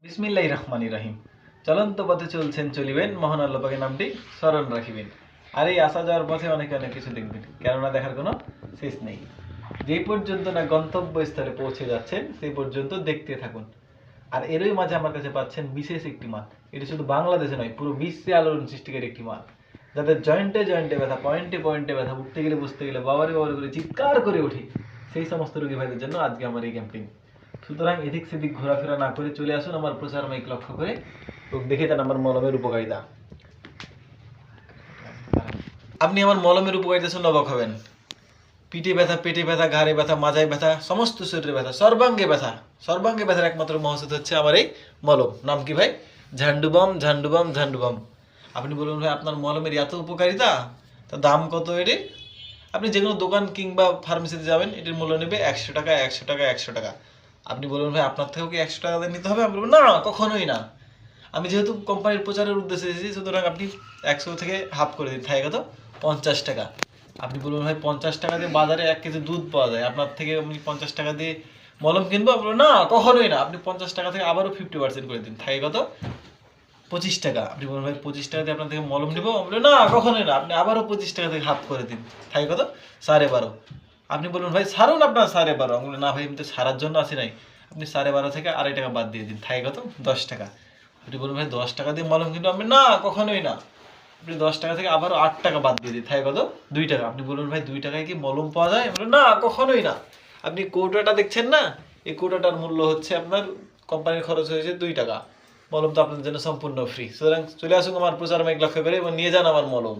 বিসমিল্লাহির রহমানির রহিম। চলন্ত পথে চলছেন চলিবেন, মহান আল্লাহ পাকের নামটি স্মরণ রাখিবেন। আর এই আসা যাওয়ার পথে অনেকে অনেক কিছু দেখবেন, কেননা দেখার কোনো শেষ নেই। যেই পর্যন্ত না গন্তব্যস্থলে পৌঁছে যাচ্ছেন সেই পর্যন্ত দেখতে থাকুন। আর এরই মাঝে আমার কাছে পাচ্ছেন বিশেষ একটি মাল। এটি শুধু বাংলাদেশে নয়, পুরো বিশ্বে আলোড়ন সৃষ্টিকারী একটি মাল। যাদের জয়েন্টে জয়েন্টে ব্যথা, পয়েন্টে পয়েন্টে ব্যথা, উঠতে গেলে বসতে গেলে বাবারে বাবারে করে চিৎকার করে ওঠে, সেই সমস্ত রোগী ভাইদের জন্য আজকে আমার এই ক্যাম্পেইন। সুতরাং এদিক সেদিক ঘোরাফেরা না করে চলে আসুন আমার প্রচার মাইক লক্ষ্য করে, রোগ দেখে যান আমার মলমের উপকারিতা। আপনি আমার মলমের উপকারিতা শুনে অবাক হবেন। পিঠে ব্যথা, পেটে ব্যথা, ঘাড়ে ব্যথা, মাজায় ব্যথা, সমস্ত শরীরে ব্যথা, সর্বাঙ্গে ব্যথা, সর্বাঙ্গে ব্যথার একমাত্র মহৌষধ হচ্ছে আমার এই মলম। নাম কি ভাই? ঝান্ডুবাম, ঝান্ডুবাম, ঝান্ডুবাম। আপনি বলুন ভাই আপনার মলমের এত উপকারিতা, তা দাম কত এটি? আপনি যে কোনো দোকান কিংবা ফার্মেসিতে যাবেন, এটির মূল্য নেবে 100 টাকা, 100 টাকা, 100 টাকা। আপনি বলুন ভাই আপনার থেকেও কি 100 টাকা দিয়ে নিতে হবে? আমি বলবো না, কখনোই না। আমি যেহেতু কোম্পানির প্রচারের উদ্দেশ্যে এসেছি, সুতরাং আপনি 100 থেকে হাফ করে দিন, থাকে কত? 50 টাকা। আপনি বলুন ভাই 50 টাকা দিয়ে বাজারে 1 কেজি দুধ পাওয়া যায়, আপনার থেকে আমি 50 টাকা দিয়ে মলম কিনবো? আমি বলবো না, কখনোই না। আপনি 50 টাকা থেকে আবারও 50% করে দিন, থাকে কত? 25 টাকা। আপনি বলুন ভাই 25 টাকা দিয়ে আপনার থেকে মলম নেবো? আমি বলবো না, কখনোই না। আপনি আবারও 25 টাকা থেকে হাফ করে দিন, থাকে কত? 12.5। আপনি বলুন ভাই ছাড়ুন আপনার 12.5। আমি বলবো না ভাই, আমি তো ছাড়ার জন্য আসি নাই। আপনি 12.5 থেকে 2.5 টাকা বাদ দিয়ে দিন, থাকে কত? 10 টাকা। আপনি বলুন ভাই 10 টাকা দিয়ে মলম কিনবো? আমি না, কখনোই না। আপনি 10 টাকা থেকে আবারও 8 টাকা বাদ দিয়ে দিন, থাকে কত? 2 টাকা। আপনি বলুন ভাই 2 টাকায় কি মলম পাওয়া যায়? আমি বলবো না, কখনোই না। আপনি কৌটাটা দেখছেন না, এই কৌটাটার মূল্য হচ্ছে আপনার, কোম্পানির খরচ হয়েছে 2 টাকা। মলম তো আপনাদের জন্য সম্পূর্ণ ফ্রি। সুতরাং চলে আসুন আমার প্রচার মাইক লক্ষ্য করে এবং নিয়ে যান আমার মলম।